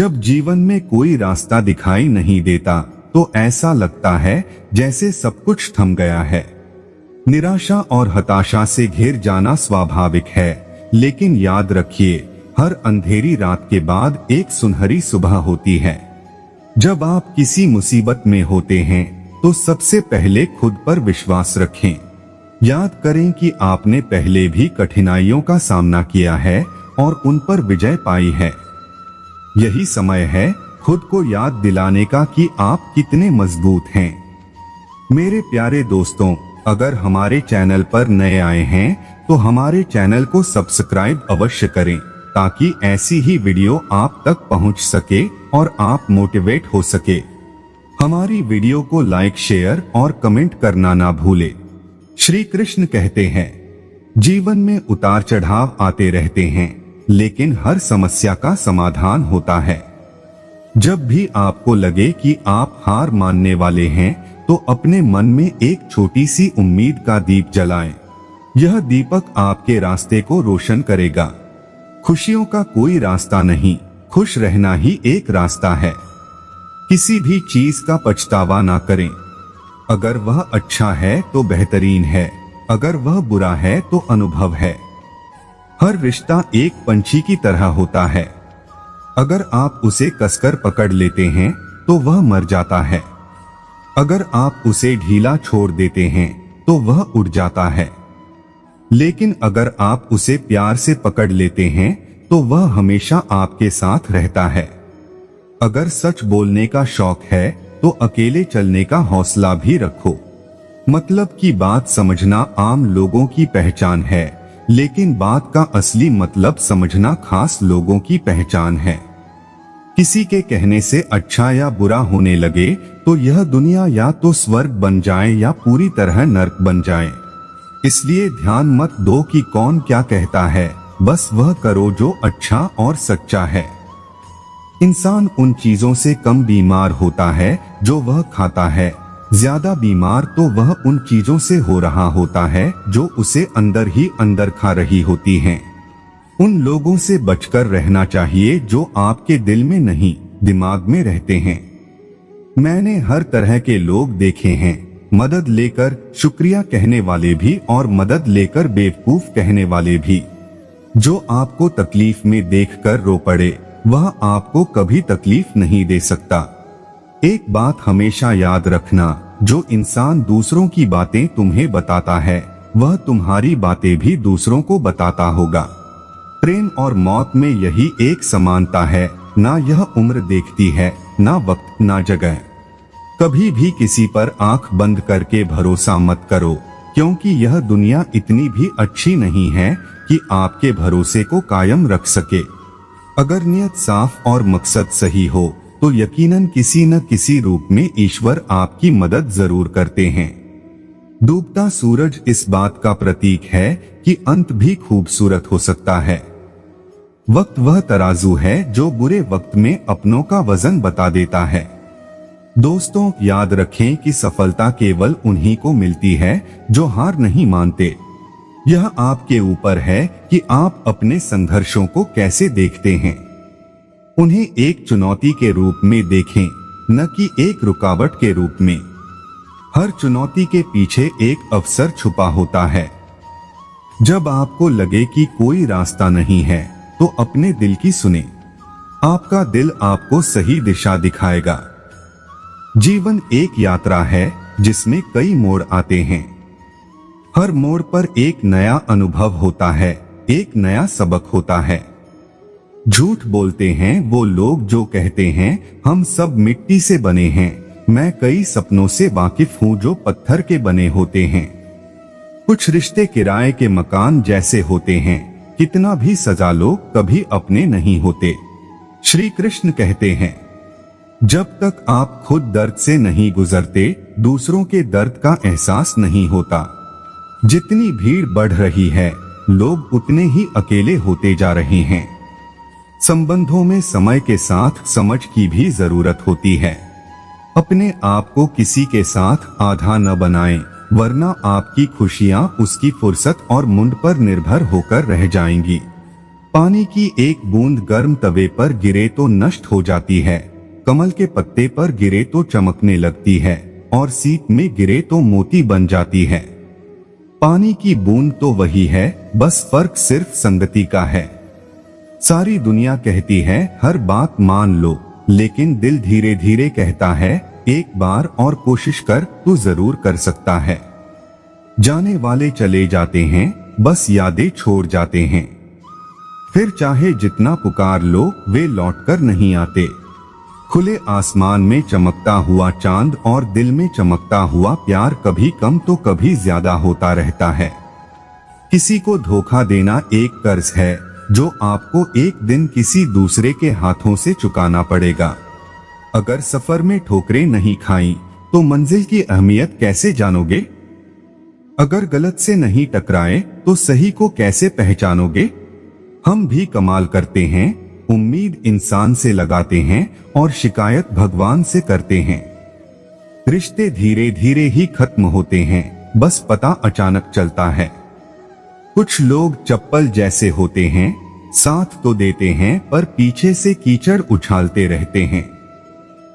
जब जीवन में कोई रास्ता दिखाई नहीं देता तो ऐसा लगता है जैसे सब कुछ थम गया है। निराशा और हताशा से घिर जाना स्वाभाविक है, लेकिन याद रखिए, हर अंधेरी रात के बाद एक सुनहरी सुबह होती है। जब आप किसी मुसीबत में होते हैं तो सबसे पहले खुद पर विश्वास रखें। याद करें कि आपने पहले भी कठिनाइयों का सामना किया है और उन पर विजय पाई है। यही समय है खुद को याद दिलाने का कि आप कितने मजबूत हैं। मेरे प्यारे दोस्तों, अगर हमारे चैनल पर नए आए हैं तो हमारे चैनल को सब्सक्राइब अवश्य करें, ताकि ऐसी ही वीडियो आप तक पहुंच सके और आप मोटिवेट हो सके। हमारी वीडियो को लाइक, शेयर और कमेंट करना ना भूले। श्री कृष्ण कहते हैं, जीवन में उतार चढ़ाव आते रहते हैं, लेकिन हर समस्या का समाधान होता है। जब भी आपको लगे कि आप हार मानने वाले हैं तो अपने मन में एक छोटी सी उम्मीद का दीप जलाएं। यह दीपक आपके रास्ते को रोशन करेगा। खुशियों का कोई रास्ता नहीं, खुश रहना ही एक रास्ता है। किसी भी चीज का पछतावा ना करें। अगर वह अच्छा है तो बेहतरीन है, अगर वह बुरा है तो अनुभव है। हर रिश्ता एक पंछी की तरह होता है। अगर आप उसे कसकर पकड़ लेते हैं तो वह मर जाता है। अगर आप उसे ढीला छोड़ देते हैं तो वह उड़ जाता है। लेकिन अगर आप उसे प्यार से पकड़ लेते हैं तो वह हमेशा आपके साथ रहता है। अगर सच बोलने का शौक है तो अकेले चलने का हौसला भी रखो। मतलब की बात समझना आम लोगों की पहचान है, लेकिन बात का असली मतलब समझना खास लोगों की पहचान है। किसी के कहने से अच्छा या बुरा होने लगे तो यह दुनिया या तो स्वर्ग बन जाए या पूरी तरह नर्क बन जाए। इसलिए ध्यान मत दो कि कौन क्या कहता है, बस वह करो जो अच्छा और सच्चा है। इंसान उन चीजों से कम बीमार होता है जो वह खाता है, ज्यादा बीमार तो वह उन चीजों से हो रहा होता है जो उसे अंदर ही अंदर खा रही होती हैं। उन लोगों से बचकर रहना चाहिए जो आपके दिल में नहीं, दिमाग में रहते हैं। मैंने हर तरह के लोग देखे हैं, मदद लेकर शुक्रिया कहने वाले भी और मदद लेकर बेवकूफ कहने वाले भी। जो आपको तकलीफ में देखकर रो पड़े, वह आपको कभी तकलीफ नहीं दे सकता। एक बात हमेशा याद रखना, जो इंसान दूसरों की बातें तुम्हें बताता है वह तुम्हारी बातें भी दूसरों को बताता होगा। प्रेम और मौत में यही एक समानता है, ना यह उम्र देखती है, ना वक्त, ना जगह। कभी भी किसी पर आंख बंद करके भरोसा मत करो, क्योंकि यह दुनिया इतनी भी अच्छी नहीं है कि आपके भरोसे को कायम रख सके। अगर नियत साफ और मकसद सही हो तो यकीनन किसी न किसी रूप में ईश्वर आपकी मदद जरूर करते हैं। डूबता सूरज इस बात का प्रतीक है कि अंत भी खूबसूरत हो सकता है। वक्त वह तराजू है जो बुरे वक्त में अपनों का वजन बता देता है। दोस्तों, याद रखें कि सफलता केवल उन्हीं को मिलती है जो हार नहीं मानते। यह आपके ऊपर है कि आप अपने संघर्षों को कैसे देखते हैं। उन्हें एक चुनौती के रूप में देखें, न कि एक रुकावट के रूप में। हर चुनौती के पीछे एक अवसर छुपा होता है। जब आपको लगे कि कोई रास्ता नहीं है तो अपने दिल की सुने। आपका दिल आपको सही दिशा दिखाएगा। जीवन एक यात्रा है जिसमें कई मोड़ आते हैं। हर मोड़ पर एक नया अनुभव होता है, एक नया सबक होता है। झूठ बोलते हैं वो लोग जो कहते हैं हम सब मिट्टी से बने हैं। मैं कई सपनों से वाकिफ हूँ जो पत्थर के बने होते हैं। कुछ रिश्ते किराए के मकान जैसे होते हैं, कितना भी सजा लो कभी अपने नहीं होते। श्री कृष्ण कहते हैं, जब तक आप खुद दर्द से नहीं गुजरते दूसरों के दर्द का एहसास नहीं होता। जितनी भीड़ बढ़ रही है लोग उतने ही अकेले होते जा रहे हैं। संबंधों में समय के साथ समझ की भी जरूरत होती है। अपने आप को किसी के साथ आधा न बनाएं, वरना आपकी खुशियां उसकी फुर्सत और मुंड पर निर्भर होकर रह जाएंगी। पानी की एक बूंद गर्म तवे पर गिरे तो नष्ट हो जाती है, कमल के पत्ते पर गिरे तो चमकने लगती है और सीप में गिरे तो मोती बन जाती है। पानी की बूंद तो वही है, बस फर्क सिर्फ संगति का है। सारी दुनिया कहती है हर बात मान लो, लेकिन दिल धीरे धीरे कहता है एक बार और कोशिश कर, तू जरूर कर सकता है। जाने वाले चले जाते हैं, बस यादें छोड़ जाते हैं। फिर चाहे जितना पुकार लो वे लौटकर नहीं आते। खुले आसमान में चमकता हुआ चांद और दिल में चमकता हुआ प्यार कभी कम तो कभी ज्यादा होता रहता है। किसी को धोखा देना एक कर्ज है जो आपको एक दिन किसी दूसरे के हाथों से चुकाना पड़ेगा। अगर सफर में ठोकरें नहीं खाई तो मंजिल की अहमियत कैसे जानोगे? अगर गलत से नहीं टकराए तो सही को कैसे पहचानोगे? हम भी कमाल करते हैं, उम्मीद इंसान से लगाते हैं और शिकायत भगवान से करते हैं। रिश्ते धीरे धीरे ही खत्म होते हैं, बस पता अचानक चलता है। कुछ लोग चप्पल जैसे होते हैं, साथ तो देते हैं पर पीछे से कीचड़ उछालते रहते हैं।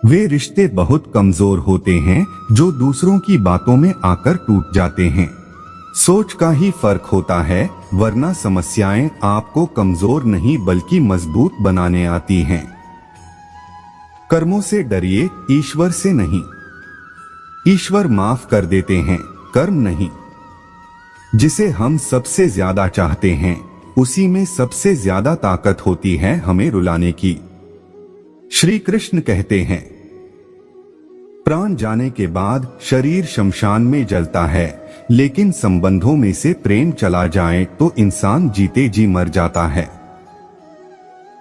वे रिश्ते बहुत कमजोर होते हैं जो दूसरों की बातों में आकर टूट जाते हैं। सोच का ही फर्क होता है, वरना समस्याएं आपको कमजोर नहीं बल्कि मजबूत बनाने आती हैं। कर्मों से डरिए, ईश्वर से नहीं। ईश्वर माफ कर देते हैं, कर्म नहीं। जिसे हम सबसे ज्यादा चाहते हैं उसी में सबसे ज्यादा ताकत होती है हमें रुलाने की। श्री कृष्ण कहते हैं, प्राण जाने के बाद शरीर शमशान में जलता है, लेकिन संबंधों में से प्रेम चला जाए तो इंसान जीते जी मर जाता है।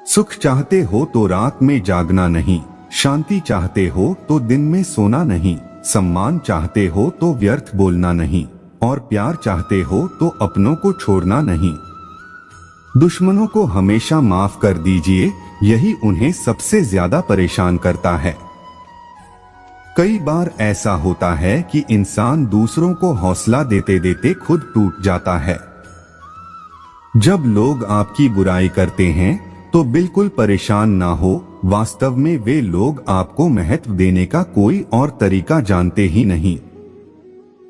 सुख चाहते हो तो रात में जागना नहीं, शांति चाहते हो तो दिन में सोना नहीं, सम्मान चाहते हो तो व्यर्थ बोलना नहीं, और प्यार चाहते हो तो अपनों को छोड़ना नहीं। दुश्मनों को हमेशा माफ कर दीजिए, यही उन्हें सबसे ज्यादा परेशान करता है। कई बार ऐसा होता है कि इंसान दूसरों को हौसला देते देते खुद टूट जाता है। जब लोग आपकी बुराई करते हैं तो बिल्कुल परेशान ना हो, वास्तव में वे लोग आपको महत्व देने का कोई और तरीका जानते ही नहीं।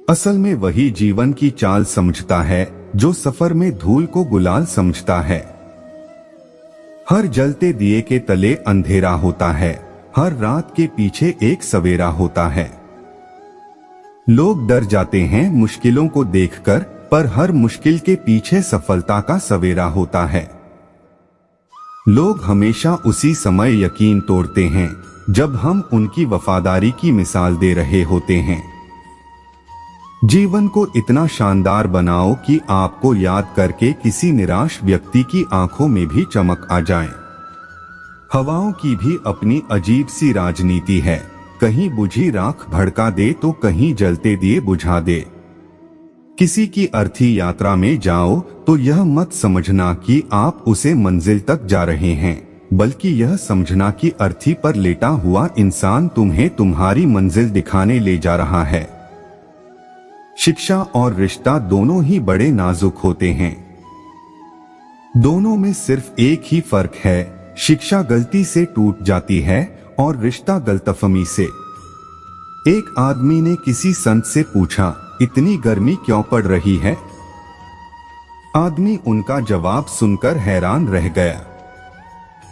असल में वही जीवन की चाल समझता है जो सफर में धूल को गुलाल समझता है। हर जलते दिए के तले अंधेरा होता है, हर रात के पीछे एक सवेरा होता है। लोग डर जाते हैं मुश्किलों को देखकर, पर हर मुश्किल के पीछे सफलता का सवेरा होता है। लोग हमेशा उसी समय यकीन तोड़ते हैं जब हम उनकी वफादारी की मिसाल दे रहे होते हैं। जीवन को इतना शानदार बनाओ कि आपको याद करके किसी निराश व्यक्ति की आंखों में भी चमक आ जाए। हवाओं की भी अपनी अजीब सी राजनीति है, कहीं बुझी राख भड़का दे तो कहीं जलते दिए बुझा दे। किसी की अर्थी यात्रा में जाओ तो यह मत समझना कि आप उसे मंजिल तक जा रहे हैं, बल्कि यह समझना कि अर्थी पर लेटा हुआ इंसान तुम्हें तुम्हारी मंजिल दिखाने ले जा रहा है। शिक्षा और रिश्ता दोनों ही बड़े नाजुक होते हैं। दोनों में सिर्फ एक ही फर्क है, शिक्षा गलती से टूट जाती है और रिश्ता गलतफहमी से। एक आदमी ने किसी संत से पूछा, इतनी गर्मी क्यों पड़ रही है? आदमी उनका जवाब सुनकर हैरान रह गया।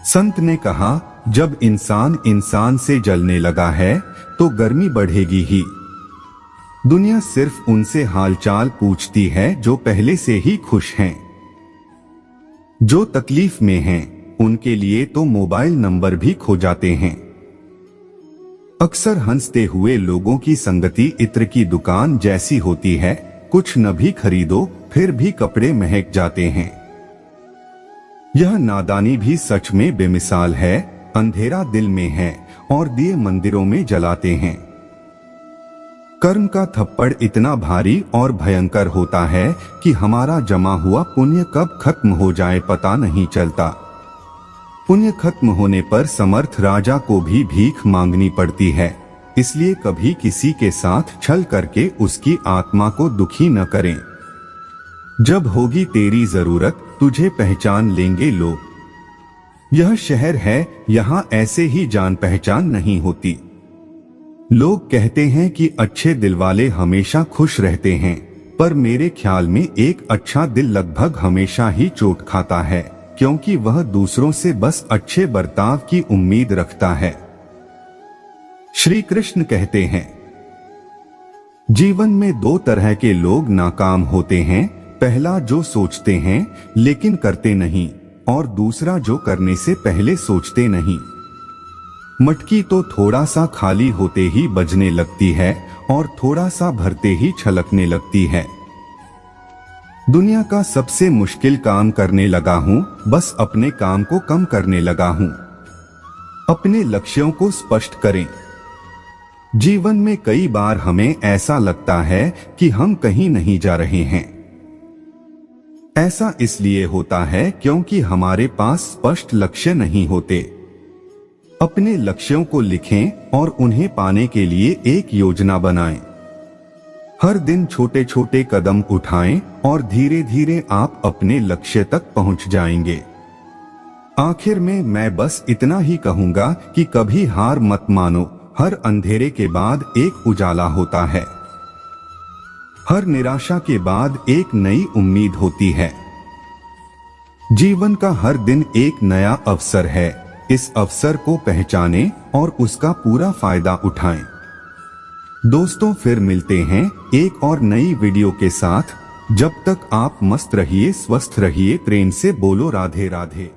संत ने कहा, जब इंसान इंसान से जलने लगा है तो गर्मी बढ़ेगी ही। दुनिया सिर्फ उनसे हालचाल पूछती है जो पहले से ही खुश हैं। जो तकलीफ में हैं उनके लिए तो मोबाइल नंबर भी खो जाते हैं। अक्सर हंसते हुए लोगों की संगति इत्र की दुकान जैसी होती है, कुछ न भी खरीदो फिर भी कपड़े महक जाते हैं। यह नादानी भी सच में बेमिसाल है। अंधेरा दिल में है और दिए मंदिरों में जलाते हैं। कर्म का थप्पड़ इतना भारी और भयंकर होता है कि हमारा जमा हुआ पुण्य कब खत्म हो जाए पता नहीं चलता। पुण्य खत्म होने पर समर्थ राजा को भी भीख मांगनी पड़ती है, इसलिए कभी किसी के साथ छल करके उसकी आत्मा को दुखी न करें। जब होगी तेरी जरूरत तुझे पहचान लेंगे लोग। यह शहर है, यहाँ ऐसे ही जान पहचान नहीं होती। लोग कहते हैं कि अच्छे दिल वाले हमेशा खुश रहते हैं, पर मेरे ख्याल में एक अच्छा दिल लगभग हमेशा ही चोट खाता है, क्योंकि वह दूसरों से बस अच्छे बर्ताव की उम्मीद रखता है। श्री कृष्ण कहते हैं, जीवन में दो तरह के लोग नाकाम होते हैं, पहला जो सोचते हैं लेकिन करते नहीं, और दूसरा जो करने से पहले सोचते नहीं। मटकी तो थोड़ा सा खाली होते ही बजने लगती है और थोड़ा सा भरते ही छलकने लगती है। दुनिया का सबसे मुश्किल काम करने लगा हूं, बस अपने काम को कम करने लगा हूं। अपने लक्ष्यों को स्पष्ट करें। जीवन में कई बार हमें ऐसा लगता है कि हम कहीं नहीं जा रहे हैं। ऐसा इसलिए होता है क्योंकि हमारे पास स्पष्ट लक्ष्य नहीं होते। अपने लक्ष्यों को लिखें और उन्हें पाने के लिए एक योजना बनाएं। हर दिन छोटे छोटे कदम उठाएं और धीरे धीरे आप अपने लक्ष्य तक पहुंच जाएंगे। आखिर में मैं बस इतना ही कहूंगा कि कभी हार मत मानो। हर अंधेरे के बाद एक उजाला होता है। हर निराशा के बाद एक नई उम्मीद होती है। जीवन का हर दिन एक नया अवसर है। इस अवसर को पहचानें और उसका पूरा फायदा उठाएं। दोस्तों, फिर मिलते हैं एक और नई वीडियो के साथ। जब तक आप मस्त रहिए, स्वस्थ रहिए, प्रेम से बोलो राधे राधे।